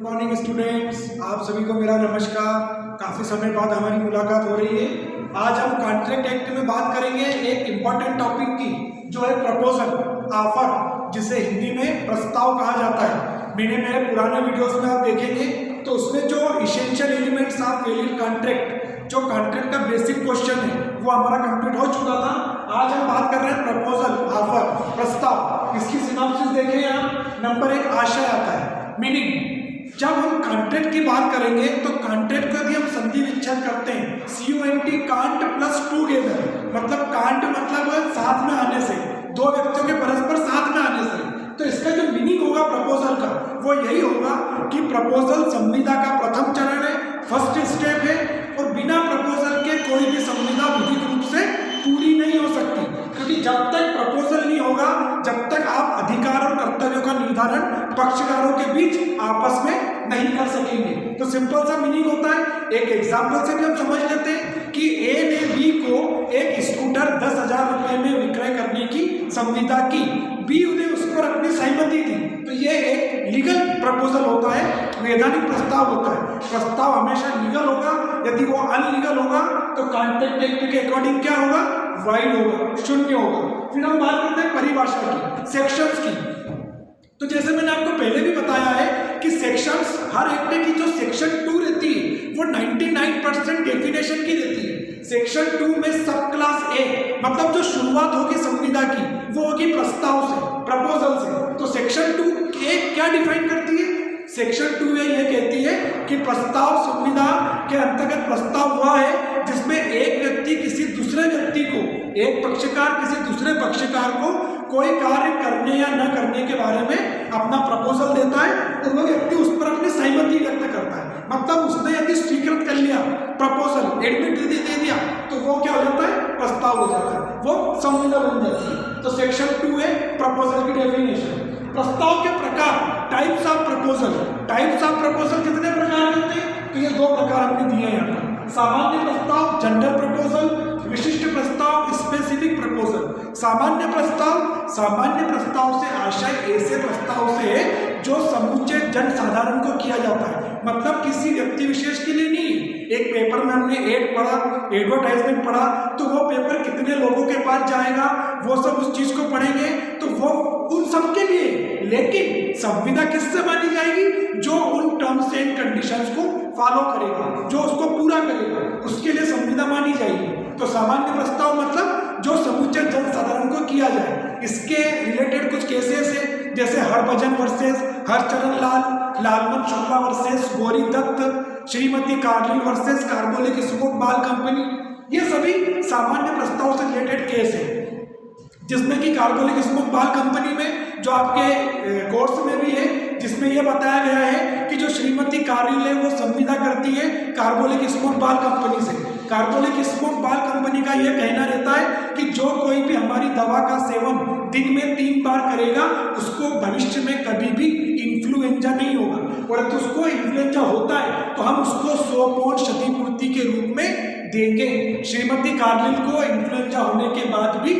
Morning students, आप सभी को मेरा नमस्कार। काफ़ी समय बाद हमारी मुलाकात हो रही है। आज हम कॉन्ट्रैक्ट एक्ट में बात करेंगे एक इम्पॉर्टेंट टॉपिक की, जो है प्रपोजल, ऑफर, जिसे हिंदी में प्रस्ताव कहा जाता है। मैंने मेरे पुराने वीडियोस में आप देखेंगे तो उसमें जो essential elements of valid contract, जो कॉन्ट्रैक्ट का बेसिक क्वेश्चन है, वो हमारा कंप्लीट हो चुका था। आज हम बात कर रहे हैं प्रपोजल, ऑफर, प्रस्ताव। इसकी सिनॉप्सिस देखें आप। नंबर 1 आशय आता है, मीनिंग। जब हम कॉन्ट्रैक्ट की बात करेंगे तो कॉन्ट्रैक्ट को यदि हम संधि विच्छेद करते हैं, CONT, कांट प्लस टूगेदर, मतलब कांट मतलब साथ में आने से, दो व्यक्तियों के परस्पर साथ में आने से। तो इसका जो मीनिंग होगा प्रपोजल का, वो यही होगा कि प्रपोजल संविदा का प्रथम चरण है, फर्स्ट स्टेप है, और बिना प्रपोजल के कोई भी संविदा विधिक रूप से पूरी नहीं हो सकती। क्योंकि जब तक प्रपोजल नहीं होगा, जब तक आप अधिकार और कर्तव्यों का निर्धारण पक्षकारों के बीच आपस में नहीं कर सकेंगे। तो सिंपल सा मीनिंग होता है। एक एग्जाम्पल से भी हम समझ लेते हैं कि A ने B को एक स्कूटर 10,000 रुपए में विक्रय करने की संविदा की। B ने उस पर अपनी सहमति दी। तो ये एक लीगल प्रपोजल होता है, वैधानिक प्रस्ताव होता है। प्रस्ताव हमेशा लीगल होगा। यदि वो अनलीगल होगा तो कॉन्ट्रैक्ट एक्ट के अकॉर्डिंग क्या होगा? वाइड होगा, शून्य होगा। फिर हम बात करते हैं परिभाषा की, सेक्शंस की। तो जैसे मैंने आपको पहले भी बताया है कि सेक्शंस, हर एक्ट की जो सेक्शन 2 रहती है वो 99% डेफिनेशन की रहती है। सेक्शन 2 में सब क्लास A, मतलब जो शुरुआत होगी संविदा की, वो होगी प्रस्ताव से, प्रपोजल से। तो सेक्शन 2A क्या डिफाइन करती है? सेक्शन 2A ये कहती है कि प्रस्ताव संविदा के अंतर्गत प्रस्ताव हुआ है जिसमें एक व्यक्ति किसी दूसरे व्यक्ति को, एक पक्षकार किसी दूसरे पक्षकार को कोई कार्य करने या न करने के बारे में अपना प्रपोजल देता है और वह व्यक्ति उस पर अपनी सहमति व्यक्त करता है। मतलब उसने यदि स्वीकृत कर लिया प्रपोजल, एडमिट दे दिया, तो वो क्या हो जाता है? प्रस्ताव हो जाता है, वो संविदा बन जाती है। तो सेक्शन 2 है प्रपोजल की डेफिनेशन। प्रस्ताव के प्रकार, types of proposal. Types of proposal कितने प्रकार होते हैं? तो ये 2 प्रकार हमने दिए हैं यहाँ पर। सामान्य प्रस्ताव, जनरल प्रपोजल, विशिष्ट प्रस्ताव, स्पेसिफिक प्रपोजल। सामान्य प्रस्ताव से आशय ऐसे प्रस्ताव से है जो समूचे जन साधारण को किया जाता है। मतलब किसी व्यक्ति विशेष के लिए नहीं। एक पेपर में हमने एड पढ़ा, एडवर्टाइजमेंट पढ़ा, तो वो पेपर कितने लोगों के पास जाएगा, वो सब उस चीज को पढ़ेंगे, तो वो उन सबके लिए। लेकिन संविदा किससे मानी जाएगी? जो उन टर्म्स एंड कंडीशंस को फॉलो करेगा, जो उसको पूरा करेगा, उसके लिए संविदा मानी जाएगी। तो सामान्य प्रस्ताव मतलब जो समूचे जनसाधारण को किया जाए। इसके रिलेटेड कुछ केसेस है, जैसे Harbhajan versus Harcharan Lal, Lalman Shukla versus Gauri Datt, Shrimati Carlill versus Carbolic Smoke Ball Company. ये सभी सामान्य प्रस्ताव से रिलेटेड केस है, जिसमें कि कार्बोलिक स्मोक बाल कंपनी में जो आपके कोर्स में भी है, जिसमें यह बताया गया है कि जो श्रीमती कार्लिन है वो संविदा करती है कार्बोलिक स्मोक बाल कंपनी से। कार्बोलिक स्मोक बाल कंपनी का यह कहना रहता है कि जो कोई भी हमारी दवा का सेवन दिन में 3 बार करेगा, उसको भविष्य में कभी भी इन्फ्लुएंजा नहीं होगा, और तो उसको इन्फ्लुएंजा होता है तो हम उसको 100 पाउंड क्षतिपूर्ति के रूप में देंगे। श्रीमती कार्लिन को इन्फ्लुएंजा होने के बाद भी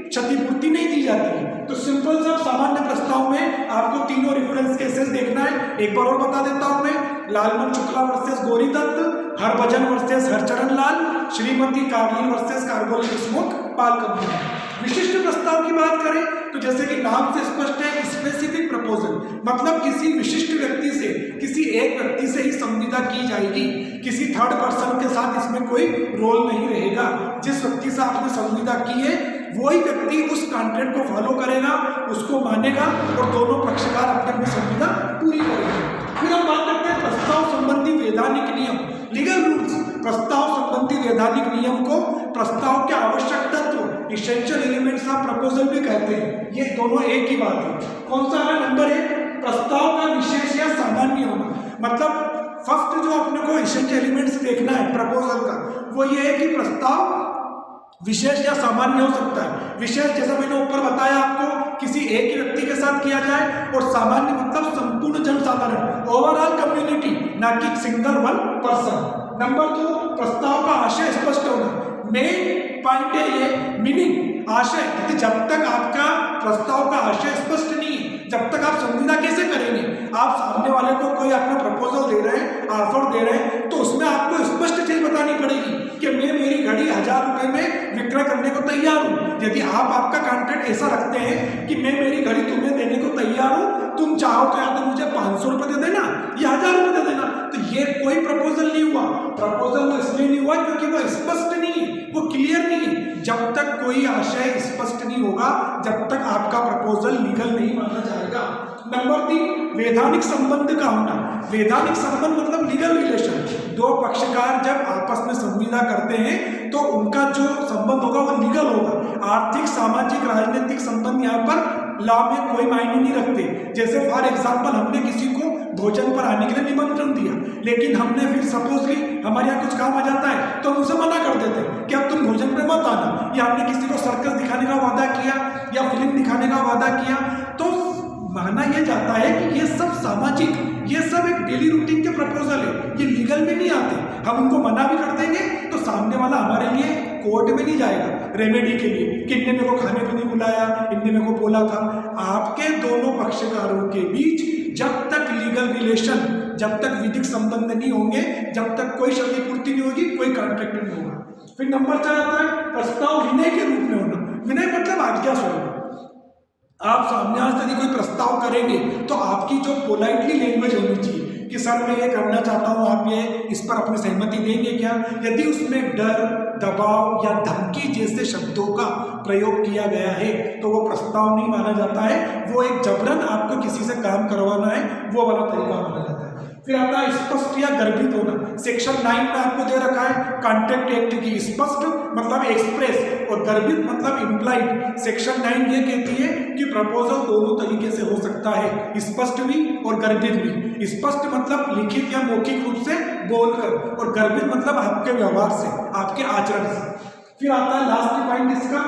क्षतिपूर्ति नहीं दी जाती है। तो सिंपल सा सामान्य प्रस्ताव में आपको तीनों रेफरेंस केसेस देखना है। एक बार और बता देता हूं मैं। Lalman Shukla versus Gauri Datt, Harbhajan versus Harcharan Lal, Shrimati Carlill versus Carbolic Smoke Ball Company. विशिष्ट प्रस्ताव की बात करें तो जैसे कि नाम से स्पष्ट है, स्पेसिफिक प्रपोजल, मतलब किसी विशिष्ट व्यक्ति से, किसी एक व्यक्ति से ही संविदा की जाएगी। किसी थर्ड पर्सन के साथ इसमें कोई रोल नहीं रहेगा। जिस व्यक्ति से आपने संविदा की है वही व्यक्ति उस कॉन्ट्रैक्ट को फॉलो करेगा, उसको मानेगा, और दोनों पक्षकार अपनी संविदा पूरी करेंगे। फिर हम बात करते हैं प्रस्ताव संबंधी वैधानिक नियम, लीगल रूल्स। प्रस्ताव संबंधी वैधानिक नियम को प्रस्ताव के आवश्यक तत्व, इसेंशियल एलिमेंट्स ऑफ प्रपोजल भी कहते हैं। ये दोनों एक ही बात है। कौन सा है? नंबर 1, प्रस्ताव का विशेष या सामान्य होना। मतलब फर्स्ट जो अपने को इसेंशियल एलिमेंट्स देखना है प्रपोजल का, वो ये है कि प्रस्ताव विशेष या सामान्य हो सकता है। विशेष जैसा मैंने ऊपर बताया आपको, किसी एक व्यक्ति के साथ किया जाए, और सामान्य मतलब संपूर्ण जनसाधारण, ओवरऑल कम्युनिटी, ना कि सिंगल वन पर्सन। नंबर 2, प्रस्ताव का आशय स्पष्ट होना। मेन पॉइंट है ये, मीनिंग, आशय। जब तक आपका प्रस्ताव का आशय स्पष्ट नहीं है, जब तक आप संविदा कैसे करेंगे? आप सामने वाले को कोई अपना प्रपोजल दे रहे हैं, ऑफर दे रहे हैं, तो उसमें आपको स्पष्ट चीज बतानी पड़ेगी कि मैं मेरी घड़ी 1000 रुपए में विक्रय करने को तैयार हूँ। यदि आप आपका कॉन्ट्रैक्ट ऐसा रखते हैं कि मैं मेरी घड़ी तुम्हें देने को तैयार हूँ, तुम चाहो तो या तो मुझे 500 रुपए दे देना या 1000 रुपए दे देना, तो ये कोई प्रपोजल नहीं हुआ। प्रपोजल तो इसलिए नहीं हुआ क्योंकि वो स्पष्ट नहीं है, वो क्लियर नहीं है। जब तक कोई आशय स्पष्ट नहीं होगा, जब तक आपका प्रपोजल लीगल नहीं माना जाएगा। नंबर 3, वैधानिक संबंध का होना। वैधानिक संबंध मतलब लीगल रिलेशन। दो पक्षकार जब आपस में संविदा करते हैं तो उनका जो संबंध होगा वो लीगल होगा। आर्थिक, सामाजिक, राजनीतिक संबंध यहाँ पर लॉ में कोई मायने नहीं रखते। जैसे फॉर एग्जाम्पल हमने किसी को भोजन पर आने के लिए निमंत्रण दिया, लेकिन हमने फिर सपोजली हमारे यहाँ कुछ काम आ जाता है तो हम उसे मना कर देते हैं कि अब तुम भोजन पे मत आना। या हमने किसी को सर्कस दिखाने का वादा किया या फिल्म दिखाने का वादा किया, तो माना यह जाता है कि ये सब सामाजिक, ये सब एक डेली रूटीन के प्रपोजल है, ये लीगल में नहीं आते। हम उनको मना भी कर देंगे तो सामने वाला हमारे लिए कोर्ट में नहीं जाएगा रेमेडी के लिए कि इनने मेरे को खाने को नहीं बुलाया, इनने मेरे को बोला था। आपके दोनों पक्षकारों के बीच जब तक लीगल रिलेशन, जब तक विधिक संबंध नहीं होंगे, जब तक कोई क्षतिपूर्ति नहीं होगी, कोई कॉन्ट्रैक्ट नहीं होगा। फिर नंबर 4 आता है प्रस्ताव विनय के रूप में होना। विनय मतलब आज्ञा स्वरूप। आप सामने से यदि कोई प्रस्ताव करेंगे तो आपकी जो पोलाइटली लैंग्वेज होनी चाहिए कि सर मैं ये करना चाहता हूँ, आप ये इस पर अपनी सहमति देंगे क्या? यदि उसमें डर, दबाव या धमकी जैसे शब्दों का प्रयोग किया गया है तो वो प्रस्ताव नहीं माना जाता है। वो एक जबरन आपको किसी से काम करवाना है, वो वाला तरीका माना जाता है। फिर आता है स्पष्ट या गर्भित होना। सेक्शन 9 में आपको दे रखा है कॉन्ट्रैक्ट एक्ट की। स्पष्ट मतलब एक्सप्रेस और गर्भित मतलब इम्प्लाइड। सेक्शन 9 ये कहती है कि प्रपोजल दोनों तरीके से हो सकता है, स्पष्ट भी और गर्भित भी। स्पष्ट मतलब लिखित या मौखिक रूप से बोलकर, और गर्भित मतलब आपके व्यवहार से, आपके आचरण से। फिर आता है लास्ट पॉइंट इसका,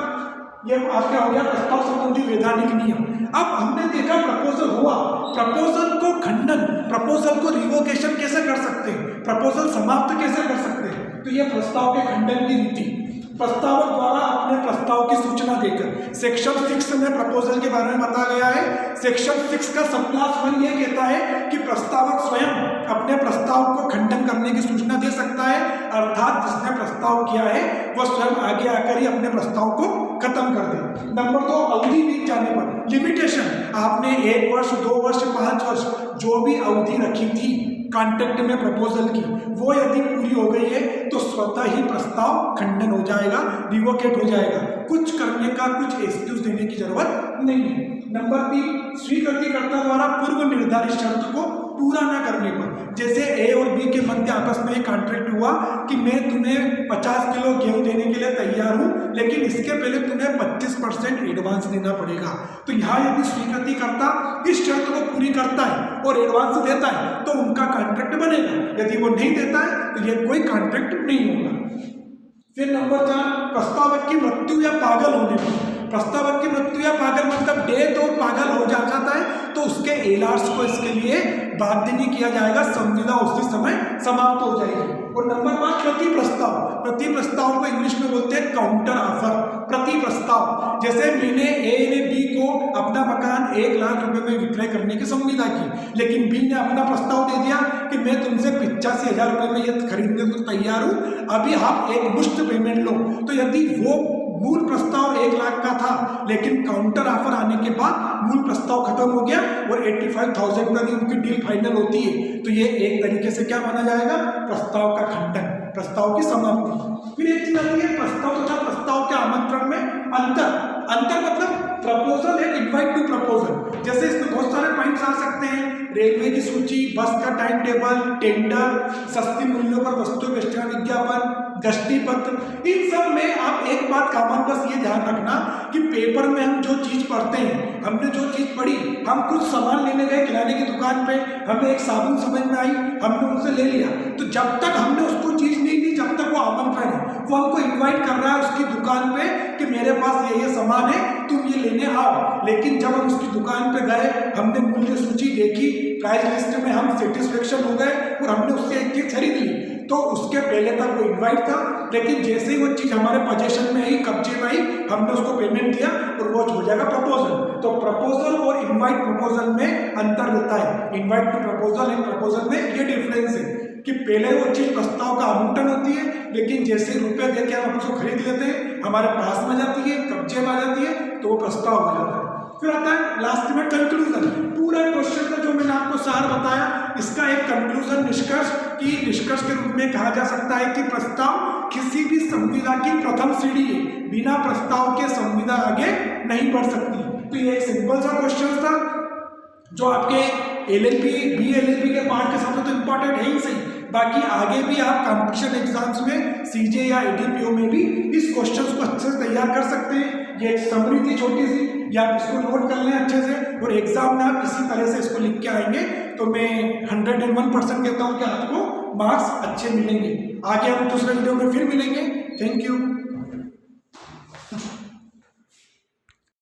ये आपका हो गया प्रस्ताव संबंधी वैधानिक नियम। अब हमने देखा प्रपोजल हुआ, प्रपोजल को खंडन, प्रपोजल को रिवोकेशन कैसे कर सकते हैं, प्रपोजल समाप्त कैसे कर सकते हैं, तो ये प्रस्ताव के खंडन की रीति। प्रस्तावक द्वारा अपने प्रस्ताव की सूचना देकर। सेक्शन 6 में प्रपोजल के बारे में बताया गया है। सेक्शन 6 का सब क्लास 1 ये कहता है कि प्रस्तावक स्वयं अपने प्रस्ताव को खंडन करने की सूचना दे सकता है, अर्थात जिसने प्रस्ताव किया है वह स्वयं आगे आकर ही अपने प्रस्ताव को खत्म कर दे। नंबर 2, अवधि बीत जाने पर लिमिटेशन। आपने 1 वर्ष, 2 वर्ष, 5 वर्ष जो भी अवधि रखी थी कॉन्ट्रैक्ट में प्रपोजल की, वो यदि पूरी हो गई है तो स्वतः ही प्रस्ताव खंडन हो जाएगा, रिवोकेट हो जाएगा। कुछ करने का, कुछ एक्सक्यूज देने की जरूरत नहीं है। नंबर 3, स्वीकृतिकर्ता द्वारा पूर्व निर्धारित शर्त को पूरा न करने पर। जैसे ए और बी के मध्य आपस में एक कॉन्ट्रैक्ट हुआ कि मैं तुम्हें 50 किलो गेहूं देने के लिए तैयार हूं, लेकिन इसके पहले तुम्हें 25% एडवांस देना पड़ेगा। तो यहाँ यदि स्वीकृतिकर्ता इस शर्त को पूरी करता है और एडवांस देता है तो उनका कॉन्ट्रैक्ट बनेगा। यदि वो नहीं देता है तो ये कोई कॉन्ट्रैक्ट नहीं होगा। फिर नंबर 4, प्रस्तावक की मृत्यु या पागल होने पर। प्रस्तावक की मृत्यु या पागल मतलब डेथ और पागल हो जाता है तो उसके एलार्स को इसके लिए बाध्य नहीं किया जाएगा, संविदा उसी समय समाप्त हो जाएगी। और नंबर 5, प्रति प्रस्ताव। प्रति प्रस्ताव को इंग्लिश में बोलते हैं काउंटर ऑफर। प्रति प्रस्ताव, जैसे मैंने ए ने बी को अपना मकान 1 लाख रुपए में विक्रय करने की संविदा की, लेकिन बी ने अपना प्रस्ताव दे दिया कि मैं तुमसे 85,000 रुपए में ये खरीदने को तैयार हूं, अभी आप एक मुश्त पेमेंट लो। तो यदि वो मूल प्रस्ताव 1 लाख का था, लेकिन काउंटर ऑफर आने के बाद मूल प्रस्ताव खत्म हो गया और 85,000 पर उनकी डील फाइनल होती है, तो ये एक तरीके से क्या माना जाएगा, प्रस्ताव का खंडन, प्रस्ताव की समाप्ति। फिर एक चीज आती है प्रस्ताव तथा प्रस्ताव के आमंत्रण में अंतर। अंतर मतलब प्रपोजल है, इनवाइट टू प्रपोजल। जैसे इसमें बहुत सारे पॉइंट्स आ सकते हैं, रेलवे की सूची, बस का टाइम टेबल, टेंडर, सस्ती मूल्यों पर वस्तु बेचने का विज्ञापन, गश्ती पत्र। इन सब में आप एक बात कॉमन बस ये ध्यान रखना कि पेपर में हम जो चीज पढ़ते हैं, हमने जो चीज पढ़ी, हम कुछ सामान लेने गए किराने की दुकान पे, हमें एक साबुन समझ में आई, हमने उनसे ले लिया, तो जब तक हमने उसको चीज नहीं दी, जब तक वो आमंत्रण है, वो हमको इन्वाइट कर रहा है उसकी दुकान पे कि मेरे पास ये सामान है, तुम ये लेने आओ। लेकिन जब हम उसकी दुकान पे गए, हमने मूल्य सूची देखी, प्राइस लिस्ट में हम सेटिस्फेक्शन हो गए और हमने उससे एक चीज खरीद ली, तो उसके पहले तक वो इनवाइट था, लेकिन जैसे ही वो चीज़ हमारे पोजीशन में आई, कब्जे में आई, हमने उसको पेमेंट दिया और वो हो जाएगा प्रपोजल। तो प्रपोजल और इनवाइट प्रपोजल में अंतर रहता है। Invite to proposal and proposal में ये डिफरेंस है कि पहले वो चीज़ प्रस्ताव का आवंटन होती है, लेकिन जैसे रुपए देके हम उसको खरीद लेते हैं, हमारे पास में जाती है, कब्जे में आ जाती है, तो वो प्रस्ताव हो जाता है। फिर आता है लास्ट में कंक्लूजन। पूरा क्वेश्चन का जो मैंने आपको सार बताया, इसका एक कंक्लूजन, निष्कर्ष के रूप में कहा जा सकता है कि प्रस्ताव किसी भी संविदा की प्रथम सीढ़ी है। बिना प्रस्ताव के संविदा आगे नहीं बढ़ सकती। तो ये एक सिंपल सा क्वेश्चन था जो आपके एलएलबी, बीएलएलबी के पार्ट के साथ तो इम्पोर्टेंट है ही सही, बाकी आगे भी आप कंपटीशन एग्जाम्स में सीजे या एडीपीओ में भी इस क्वेश्चंस को अच्छे से तैयार कर सकते हैं। ये एक समरी थी छोटी सी, या आप इसको नोट कर लें अच्छे से और एग्जाम में आप इसी तरह से इसको लिख के आएंगे तो मैं 101% कहता हूँ कि आपको मार्क्स अच्छे मिलेंगे। आगे हम दूसरे वीडियो में फिर मिलेंगे। Thank you.